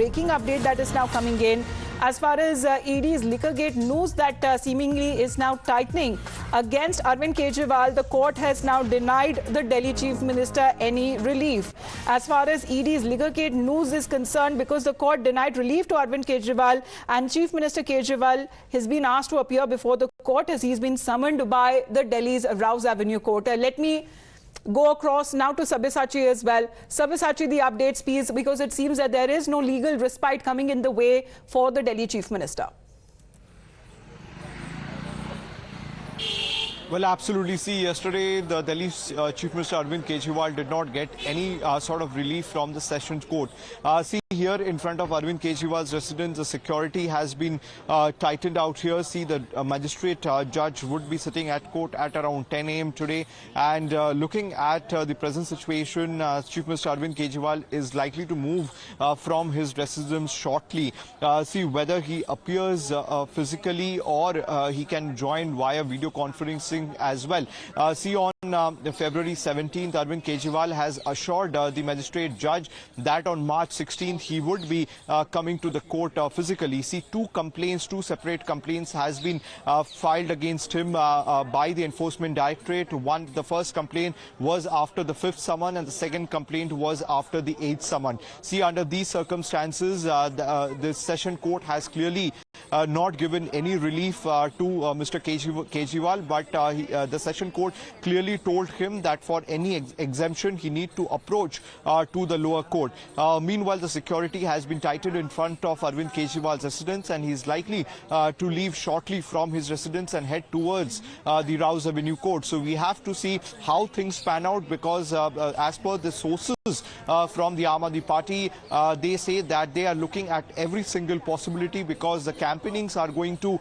breaking update that is now coming in. As far as ED's Liquorgate news that seemingly is now tightening against Arvind Kejriwal, the court has now denied the Delhi Chief Minister any relief. As far as ED's Liquorgate news is concerned, because the court denied relief to Arvind Kejriwal and Chief Minister Kejriwal has been asked to appear before the court as he's been summoned by the Delhi's Rouse Avenue court. Let me go across now to Sabyasachi as well. Sabyasachi, the updates please, because it seems that there is no legal respite coming in the way for the Delhi Chief Minister. Well, absolutely. See, yesterday the Delhi Chief Minister Arvind Kejriwal did not get any sort of relief from the Sessions Court. See, here in front of Arvind Kejriwal's residence, the security has been tightened out here. See, the magistrate judge would be sitting at court at around 10 a.m. today. And looking at the present situation, Chief Minister Arvind Kejriwal is likely to move from his residence shortly. See, whether he appears physically or he can join via video conferencing as well. See, on February 17th, Arvind Kejriwal has assured the magistrate judge that on March 16th he would be coming to the court physically. See, two separate complaints has been filed against him by the Enforcement Directorate. The first complaint was after the 5th summon and the second complaint was after the 8th summon. See, under these circumstances, the Session Court has clearly not given any relief to Mr. Kejriwal, but the Session Court clearly told him that for any exemption he need to approach to the lower court. Meanwhile, the security has been tightened in front of Arvind Kejriwal's residence, and he is likely to leave shortly from his residence and head towards the Rouse Avenue court. So we have to see how things pan out, because as per the sources from the Aam Aadmi Party, they say that they are looking at every single possibility, because the campaignings are going to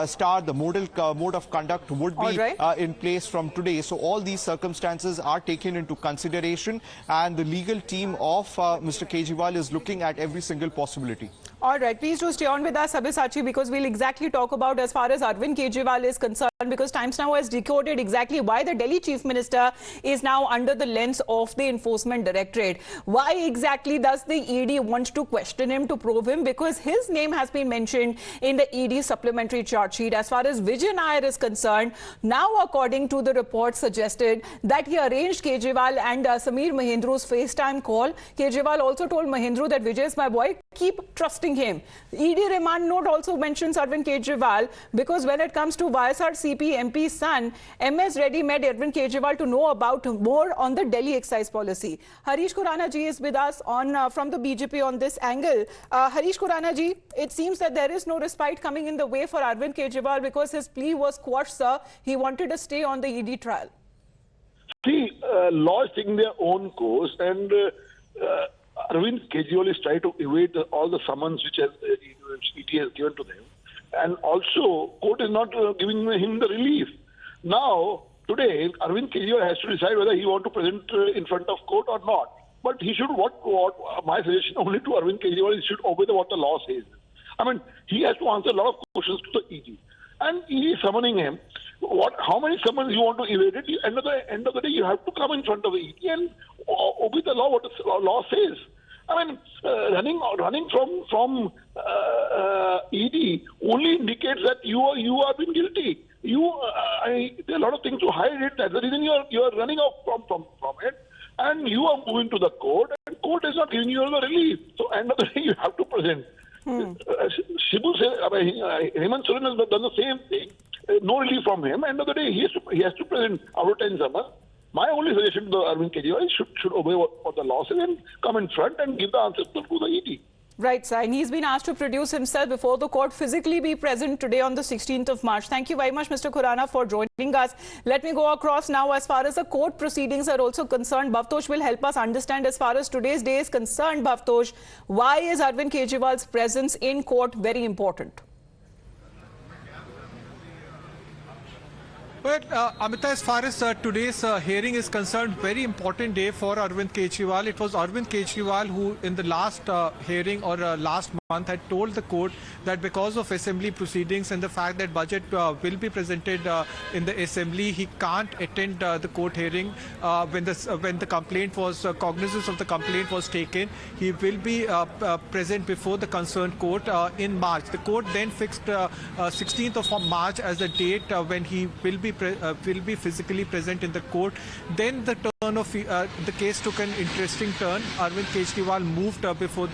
start. The mode of conduct would be in place from today. So all these circumstances are taken into consideration, and the legal team of Mr. Kejriwal is looking at every single possibility. All right, please do stay on with us, Sabyasachi, because we'll exactly talk about as far as Arvind Kejriwal is concerned, because Times Now has decoded exactly why the Delhi Chief Minister is now under the lens of the Enforcement Directorate. Why exactly does the ED want to question him, to probe him? Because his name has been mentioned in the ED supplementary charge sheet. As far as Vijay Nair is concerned, now according to the report suggested that he arranged Kejriwal and Sameer Mahindru's FaceTime call. Kejriwal also told Mahindru that Vijay is my boy, keep trusting him. ED remand note also mentions Arvind Kejriwal, because when it comes to YSRCP MP's son, MS Reddy met Arvind Kejriwal to know about more on the Delhi excise policy. Harish Khurana ji is with us on from the BJP on this angle. Harish Khurana ji, it seems that there is no respite coming in the way for Arvind Kejriwal because his plea was quashed, sir. He wanted to stay on the ED trial. See, law is taking their own course, and Arvind Kejriwal is trying to evade all the summons which ED has given to them. And also, court is not giving him the relief. Now, today, Arvind Kejriwal has to decide whether he wants to present in front of court or not. But he should, my suggestion only to Arvind Kejriwal, he should obey what the law says. I mean, he has to answer a lot of questions to the ED. And ED is summoning him. How many summons you want to evade it? End of the day, you have to come in front of the ED and obey the law, what the law says. I mean, running from ED only indicates that you are being guilty. There are a lot of things to hide it. That's the reason you are running off from it, and you are moving to the court, and court is not giving you the relief. So end of the day, you have to present. Shibu says, Hemant Soren has done the same thing. No relief from him. End of the day, he has to present out of 10 summons. My only suggestion to Arvind Kejriwal should obey what the law says and come in front and give the answer to the ED. Right, sir. And he's been asked to produce himself before the court, physically be present today on the 16th of March. Thank you very much, Mr. Khurana, for joining us. Let me go across now. As far as the court proceedings are also concerned, Bhavtosh will help us understand as far as today's day is concerned. Bhavtosh, why is Arvind Kejriwal's presence in court very important? Well, Amita, as far as today's hearing is concerned, very important day for Arvind Kejriwal. It was Arvind Kejriwal who, in the last hearing or last month had told the court that because of assembly proceedings and the fact that budget will be presented in the assembly, he can't attend the court hearing when the complaint was cognizance of the complaint was taken. He will be present before the concerned court in March. The court then fixed 16th of March as the date when he will be physically present in the court. Then the turn of the case took an interesting turn. Arvind Kejriwal moved before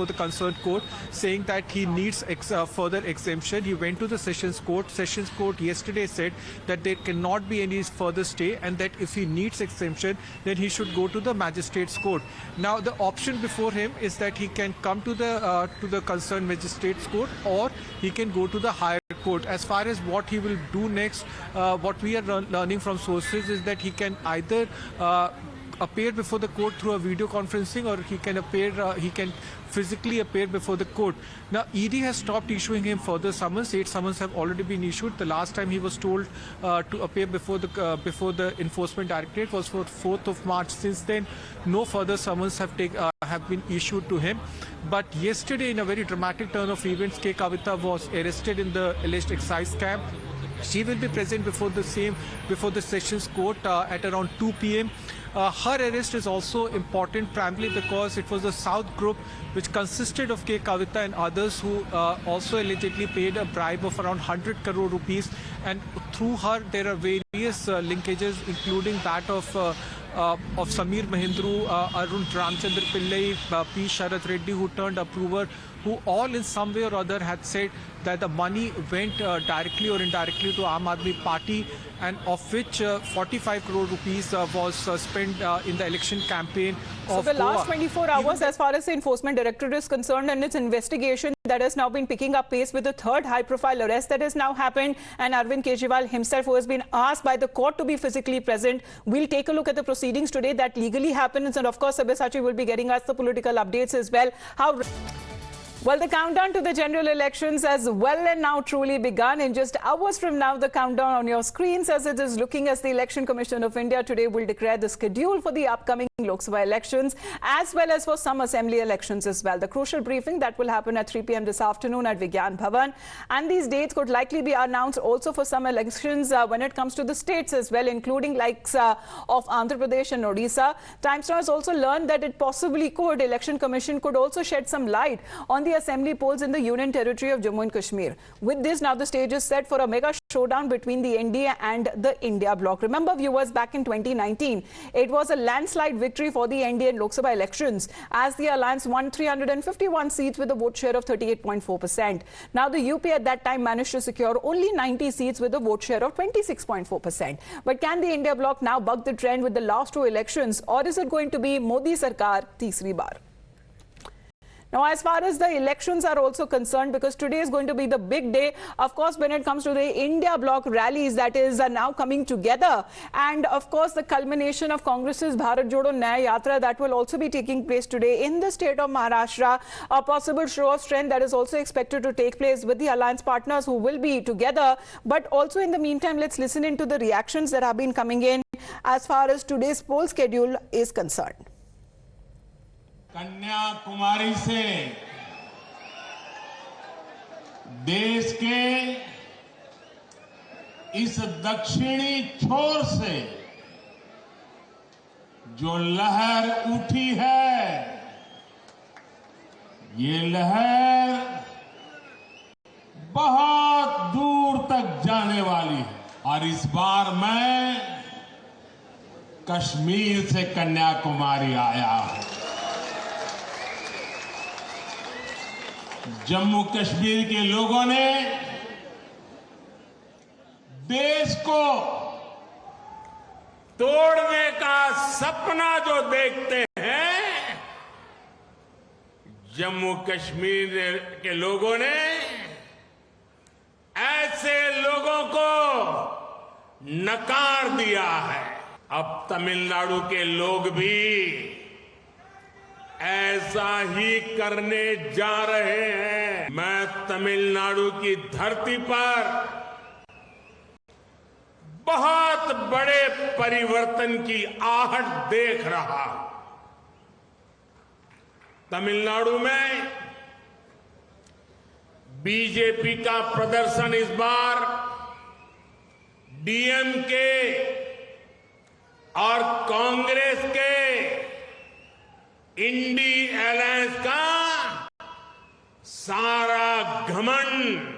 the concerned court, saying that he needs further exemption. He went to the Sessions Court. Sessions Court yesterday said that there cannot be any further stay, and that if he needs exemption, then he should go to the magistrate's court. Now, the option before him is that he can come to the concerned magistrate's court, or he can go to the higher court. As far as what he will do next, what we are learning from sources is that he can either appear before the court through a video conferencing, or he can physically appear before the court. Now, ED has stopped issuing him further summons. 8 summons have already been issued. The last time he was told to appear before the Enforcement Directorate was for 4th of March. Since then, no further summons have been issued to him. But yesterday, in a very dramatic turn of events, K. Kavita was arrested in the alleged excise camp. She will be present before the Sessions Court at around 2 p.m. Her arrest is also important, primarily because it was the South group, which consisted of K. Kavita and others, who also allegedly paid a bribe of around 100 crore rupees. And through her, there are various linkages, including that of Samir Mahindru, Arun Ramchandra Pillai, P. Sharad Reddy, who turned approver, who all in some way or other had said that the money went directly or indirectly to Aam Aadmi Party, and of which 45 crore rupees was spent in the election campaign of So the last Goa. 24 hours, as far as the Enforcement Directorate is concerned and its investigation, that has now been picking up pace with the third high-profile arrest that has now happened, and Arvind Kejriwal himself, who has been asked by the court to be physically present. We'll take a look at the proceedings today that legally happens, and of course, Sabyasachi will be getting us the political updates as well. Well, the countdown to the general elections has well and now truly begun. In just hours from now, the countdown on your screens as it is looking as the Election Commission of India today will declare the schedule for the upcoming Lok Sabha elections, as well as for some assembly elections as well. The crucial briefing that will happen at 3 p.m. this afternoon at Vigyan Bhavan. And these dates could likely be announced also for some elections when it comes to the states as well, including likes of Andhra Pradesh and Odisha. Times Now has also learned that it possibly could, Election Commission could also shed some light on the assembly polls in the Union Territory of Jammu and Kashmir. With this, now the stage is set for a mega showdown between the NDA and the India bloc. Remember, viewers, back in 2019, it was a landslide victory for the NDA in Lok Sabha elections, as the alliance won 351 seats with a vote share of 38.4%. Now, the UP at that time managed to secure only 90 seats with a vote share of 26.4%. But can the India bloc now buck the trend with the last 2 elections, or is it going to be Modi Sarkar teesri baar? Now, as far as the elections are also concerned, because today is going to be the big day, of course, when it comes to the India bloc rallies that is now coming together. And of course, the culmination of Congress's Bharat Jodo Nyaya Yatra that will also be taking place today in the state of Maharashtra. A possible show of strength that is also expected to take place with the alliance partners who will be together. But also in the meantime, let's listen into the reactions that have been coming in as far as today's poll schedule is concerned. Kanyakumari से देश के इस दक्षिणी छोर से जो लहर उठी है, ये लहर बहुत दूर तक जाने वाली है। और इस बार मैं कश्मीर से कन्याकुमारी आया हूं। जम्मू कश्मीर के लोगों ने देश को तोड़ने का सपना जो देखते हैं, जम्मू कश्मीर के लोगों ने ऐसे लोगों को नकार दिया है। अब तमिलनाडु के लोग भी ऐसा ही करने जा रहे हैं। मैं तमिलनाडु की धरती पर बहुत बड़े परिवर्तन की आहट देख रहा हूं। तमिलनाडु में बीजेपी का प्रदर्शन इस बार डीएमके और कांग्रेस के इंडी अलायंस का सारा घमंड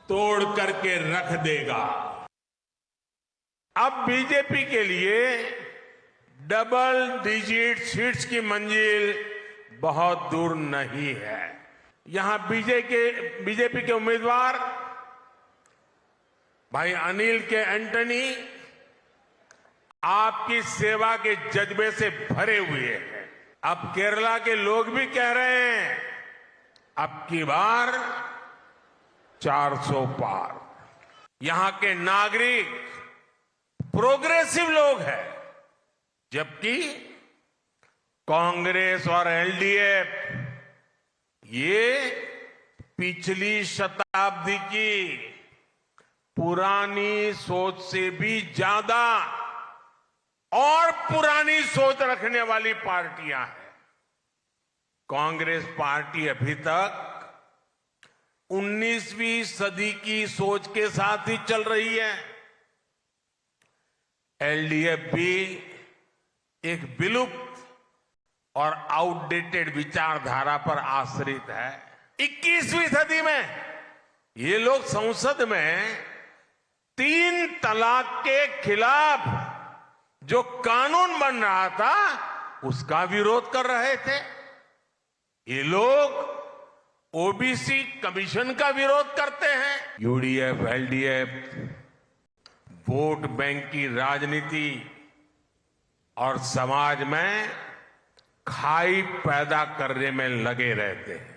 तोड़ करके रख देगा। अब बीजेपी के लिए डबल डिजिट सीट्स की मंजिल बहुत दूर नहीं है। यहां बीजेपी के उम्मीदवार भाई अनिल के एंटनी आपकी सेवा के जज्बे से भरे हुए हैं। अब केरला के लोग भी कह रहे हैं अब की बार 400 पार। यहां के नागरिक प्रोग्रेसिव लोग हैं, जबकि कांग्रेस और एलडीएफ ये पिछली शताब्दी की पुरानी सोच से भी ज्यादा और पुरानी सोच रखने वाली पार्टियां हैं। कांग्रेस पार्टी अभी तक 19वीं सदी की सोच के साथ ही चल रही है। एलडीएफ भी एक विलुप्त और आउटडेटेड विचारधारा पर आश्रित है। 21वीं सदी में ये लोग संसद में 3 तलाक के खिलाफ जो कानून बन रहा था उसका विरोध कर रहे थे। ये लोग ओबीसी कमीशन का विरोध करते हैं। यूडीएफ एलडीएफ वोट बैंक की राजनीति और समाज में खाई पैदा करने में लगे रहते हैं।